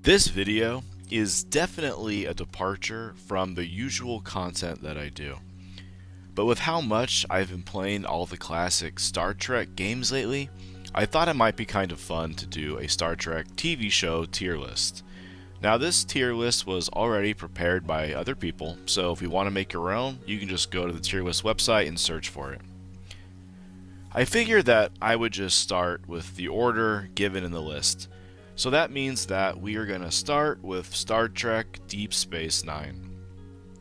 This video is definitely a departure from the usual content that I do. But with how much I've been playing all the classic Star Trek games lately, I thought it might be kind of fun to do a Star Trek TV show tier list. Now this tier list was already prepared by other people, so if you want to make your own, you can just go to the tier list website and search for it. I figured that I would just start with the order given in the list. So that means that we are going to start with Star Trek Deep Space Nine.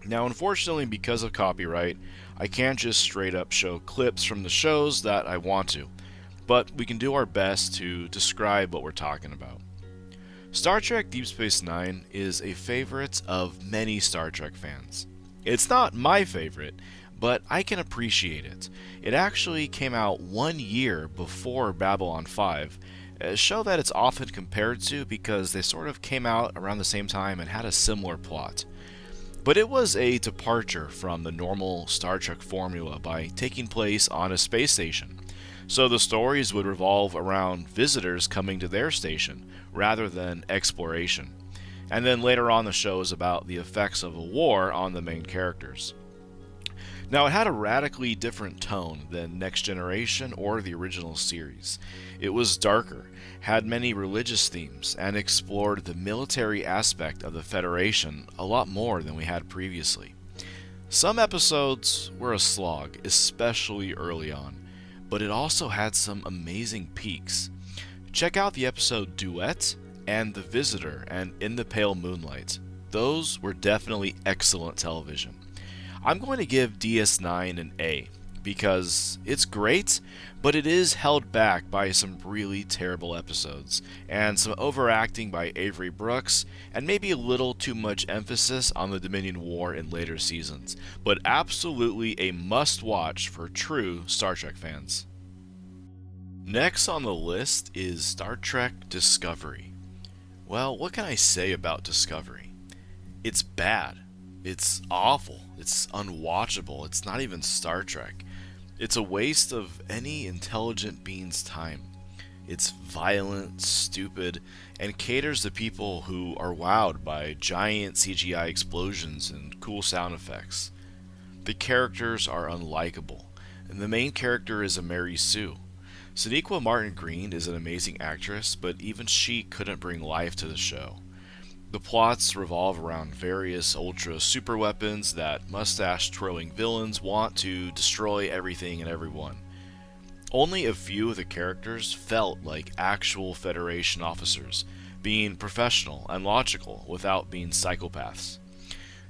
Now, unfortunately, because of copyright, I can't just straight up show clips from the shows that I want to, but we can do our best to describe what we're talking about. Star Trek Deep Space Nine is a favorite of many Star Trek fans. It's not my favorite, but I can appreciate it. It actually came out 1 year before Babylon 5, a show that it's often compared to because they sort of came out around the same time and had a similar plot. But it was a departure from the normal Star Trek formula by taking place on a space station. So the stories would revolve around visitors coming to their station rather than exploration. And then later on the show is about the effects of a war on the main characters. Now, it had a radically different tone than Next Generation or the original series. It was darker, had many religious themes, and explored the military aspect of the Federation a lot more than we had previously. Some episodes were a slog, especially early on, but it also had some amazing peaks. Check out the episode Duet and The Visitor and In the Pale Moonlight. Those were definitely excellent television. I'm going to give DS9 an A because it's great, but it is held back by some really terrible episodes and some overacting by Avery Brooks and maybe a little too much emphasis on the Dominion War in later seasons, but absolutely a must-watch for true Star Trek fans. Next on the list is Star Trek Discovery. Well, what can I say about Discovery? It's bad. It's awful. It's unwatchable. It's not even Star Trek. It's a waste of any intelligent being's time. It's violent, stupid, and caters to people who are wowed by giant CGI explosions and cool sound effects. The characters are unlikable, and the main character is a Mary Sue. Sonequa Martin Green is an amazing actress, but even she couldn't bring life to the show. The plots revolve around various ultra super weapons that mustache-twirling villains want to destroy everything and everyone. Only a few of the characters felt like actual Federation officers, being professional and logical without being psychopaths.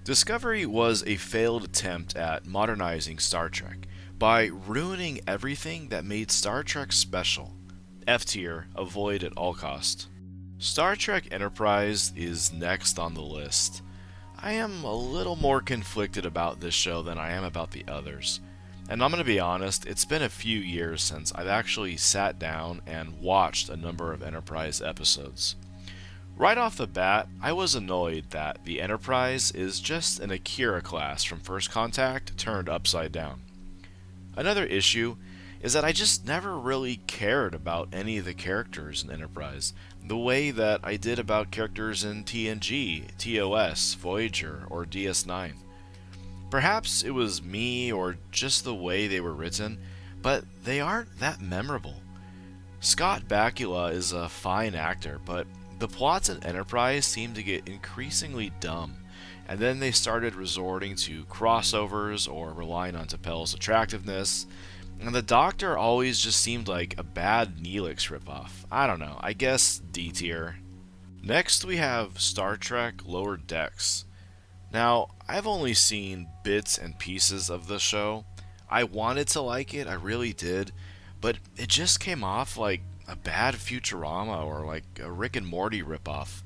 Discovery was a failed attempt at modernizing Star Trek by ruining everything that made Star Trek special. F tier, avoid at all cost. Star Trek Enterprise is next on the list. I am a little more conflicted about this show than I am about the others. And I'm going to be honest, it's been a few years since I've actually sat down and watched a number of Enterprise episodes. Right off the bat, I was annoyed that the Enterprise is just an Akira class from First Contact turned upside down. Another issue is that I just never really cared about any of the characters in Enterprise, the way that I did about characters in TNG, TOS, Voyager, or DS9. Perhaps it was me or just the way they were written, but they aren't that memorable. Scott Bakula is a fine actor, but the plots in Enterprise seem to get increasingly dumb, and then they started resorting to crossovers or relying on T'Pel's attractiveness. And the Doctor always just seemed like a bad Neelix ripoff. I don't know, I guess D tier. Next we have Star Trek Lower Decks. Now, I've only seen bits and pieces of the show. I wanted to like it, I really did, but it just came off like a bad Futurama or like a Rick and Morty ripoff.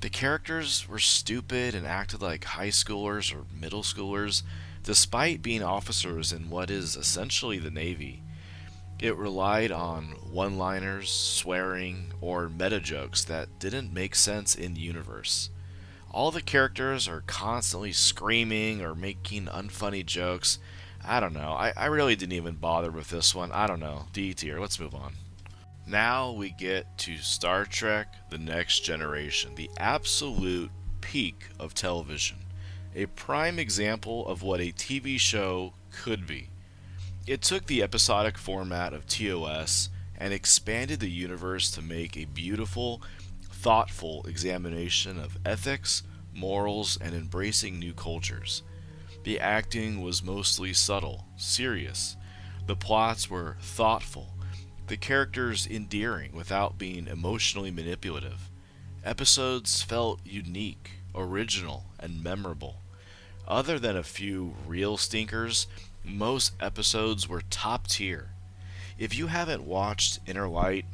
The characters were stupid and acted like high schoolers or middle schoolers, despite being officers in what is essentially the Navy. It relied on one-liners, swearing, or meta-jokes that didn't make sense in universe. All the characters are constantly screaming or making unfunny jokes. I don't know, I really didn't even bother with this one. I don't know, D tier, let's move on. Now we get to Star Trek The Next Generation, the absolute peak of television, a prime example of what a TV show could be. It took the episodic format of TOS and expanded the universe to make a beautiful, thoughtful examination of ethics, morals, and embracing new cultures. The acting was mostly subtle, serious. The plots were thoughtful, the characters endearing without being emotionally manipulative. Episodes felt unique, original, and memorable. Other than a few real stinkers, most episodes were top tier. If you haven't watched Inner Light,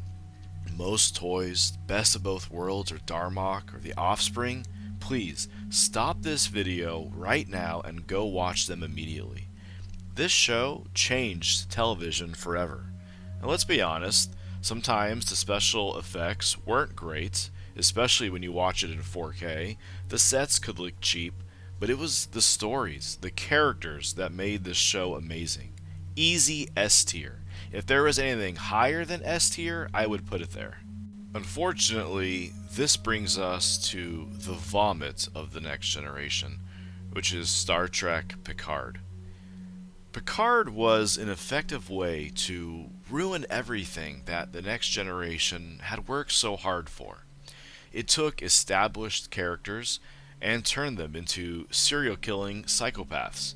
Most Toys, Best of Both Worlds, or Darmok, or The Offspring, please stop this video right now and go watch them immediately. This show changed television forever. And let's be honest, sometimes the special effects weren't great, especially when you watch it in 4K. The sets could look cheap, but it was the stories, the characters that made this show amazing. Easy S tier. If there was anything higher than S tier, I would put it there. Unfortunately, this brings us to the vomit of The Next Generation, which is Star Trek Picard. Picard was an effective way to ruin everything that The Next Generation had worked so hard for. It took established characters and turned them into serial killing psychopaths.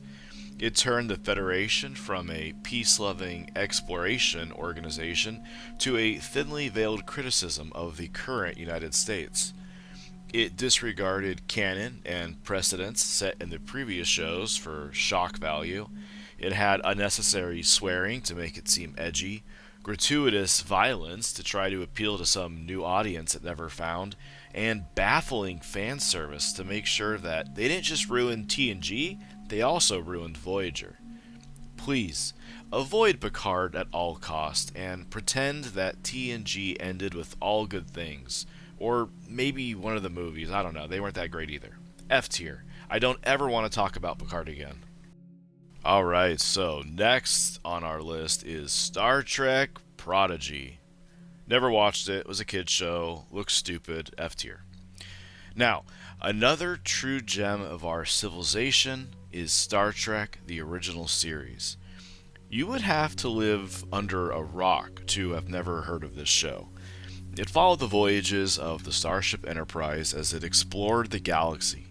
It turned the Federation from a peace loving exploration organization to a thinly veiled criticism of the current United States. It disregarded canon and precedents set in the previous shows for shock value. It had unnecessary swearing to make it seem edgy, gratuitous violence to try to appeal to some new audience it never found, and baffling fan service to make sure that they didn't just ruin TNG, they also ruined Voyager. Please, avoid Picard at all cost and pretend that TNG ended with all good things. Or maybe one of the movies, I don't know, they weren't that great either. F tier. I don't ever want to talk about Picard again. Alright, so next on our list is Star Trek Prodigy. Never watched it, was a kid's show, looks stupid, F tier. Now, another true gem of our civilization is Star Trek the original series. You would have to live under a rock to have never heard of this show. It followed the voyages of the Starship Enterprise as it explored the galaxy.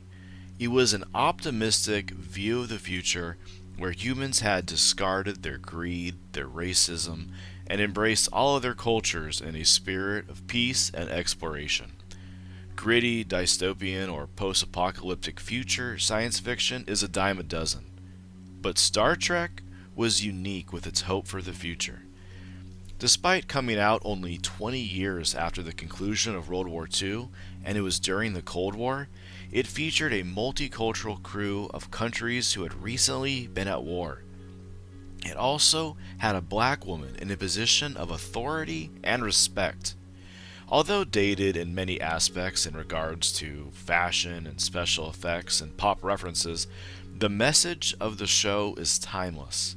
It was an optimistic view of the future where humans had discarded their greed, their racism, and embraced all other cultures in a spirit of peace and exploration. Gritty, dystopian, or post-apocalyptic future science fiction is a dime a dozen. But Star Trek was unique with its hope for the future. Despite coming out only 20 years after the conclusion of World War II, and it was during the Cold War, it featured a multicultural crew of countries who had recently been at war. It also had a black woman in a position of authority and respect. Although dated in many aspects in regards to fashion and special effects and pop references, the message of the show is timeless.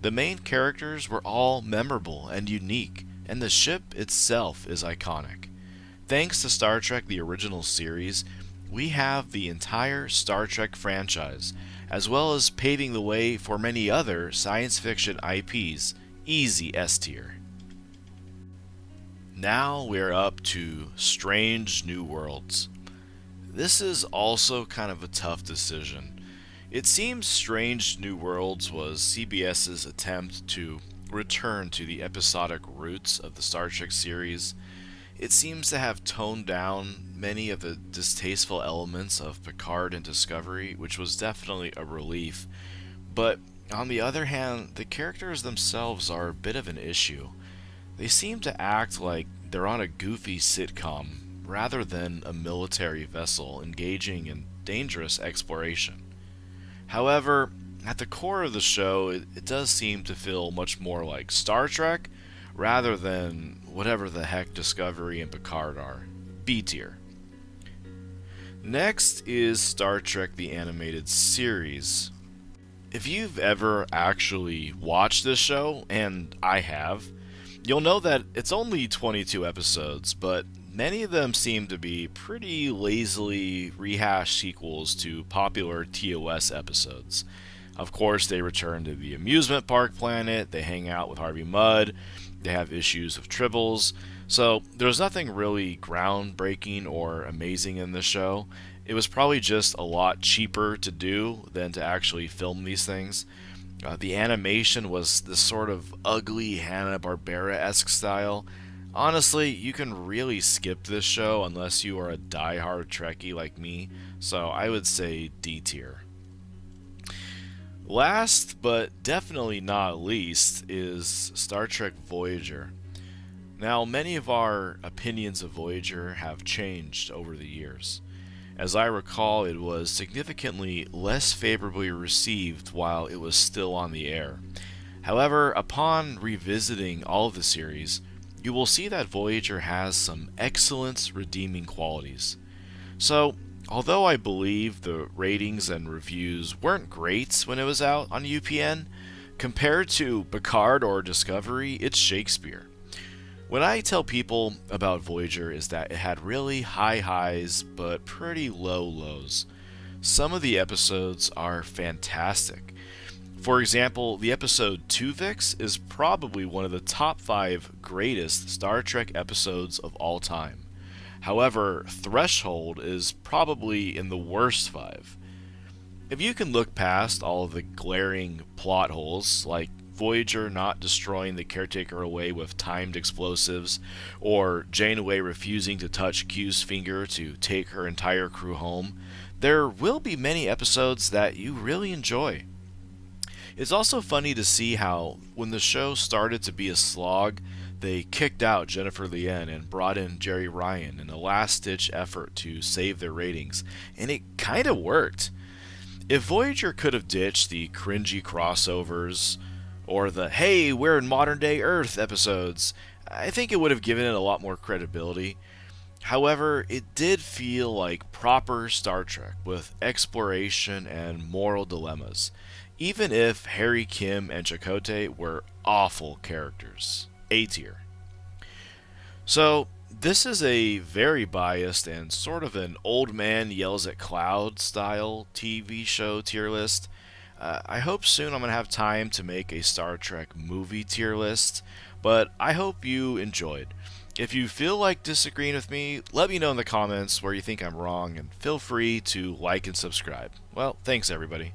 The main characters were all memorable and unique, and the ship itself is iconic. Thanks to Star Trek the original series, we have the entire Star Trek franchise, as well as paving the way for many other science fiction IPs. Easy S tier. Now we're up to Strange New Worlds. This is also kind of a tough decision. It seems Strange New Worlds was CBS's attempt to return to the episodic roots of the Star Trek series. It seems to have toned down many of the distasteful elements of Picard and Discovery, which was definitely a relief. But on the other hand, the characters themselves are a bit of an issue. They seem to act like they're on a goofy sitcom rather than a military vessel engaging in dangerous exploration. However, at the core of the show, it does seem to feel much more like Star Trek rather than whatever the heck Discovery and Picard are. B tier. Next is Star Trek the Animated Series. If you've ever actually watched this show, and I have, You'll know that it's only 22 episodes, but many of them seem to be pretty lazily rehashed sequels to popular TOS episodes. Of course, they return to the amusement park planet, they hang out with Harvey Mudd, they have issues of tribbles, so there's nothing really groundbreaking or amazing in this show. It was probably just a lot cheaper to do than to actually film these things. The animation was this sort of ugly Hanna-Barbera esque style. Honestly, you can really skip this show unless you are a die-hard Trekkie like me, so I would say D tier. Last, but definitely not least, is Star Trek Voyager. Now, many of our opinions of Voyager have changed over the years. As I recall, it was significantly less favorably received while it was still on the air. However, upon revisiting all of the series, you will see that Voyager has some excellent redeeming qualities. So, although I believe the ratings and reviews weren't great when it was out on UPN, compared to Picard or Discovery, it's Shakespeare. What I tell people about Voyager is that it had really high highs but pretty low lows. Some of the episodes are fantastic. For example, the episode Tuvix is probably one of the top 5 greatest Star Trek episodes of all time. However, Threshold is probably in the worst 5. If you can look past all of the glaring plot holes, like Voyager not destroying the caretaker away with timed explosives, or Janeway refusing to touch Q's finger to take her entire crew home, there will be many episodes that you really enjoy. It's also funny to see how, when the show started to be a slog, they kicked out Jennifer Lien and brought in Jerry Ryan in a last-ditch effort to save their ratings, and it kinda worked. If Voyager could have ditched the cringy crossovers, or the "hey, we're in modern day Earth" episodes, I think it would have given it a lot more credibility. However, it did feel like proper Star Trek with exploration and moral dilemmas, even if Harry Kim and Chakotay were awful characters. A tier. So, this is a very biased and sort of an old man yells at cloud style TV show tier list. I hope soon I'm going to have time to make a Star Trek movie tier list, but I hope you enjoyed. If you feel like disagreeing with me, let me know in the comments where you think I'm wrong, and feel free to like and subscribe. Well, thanks everybody.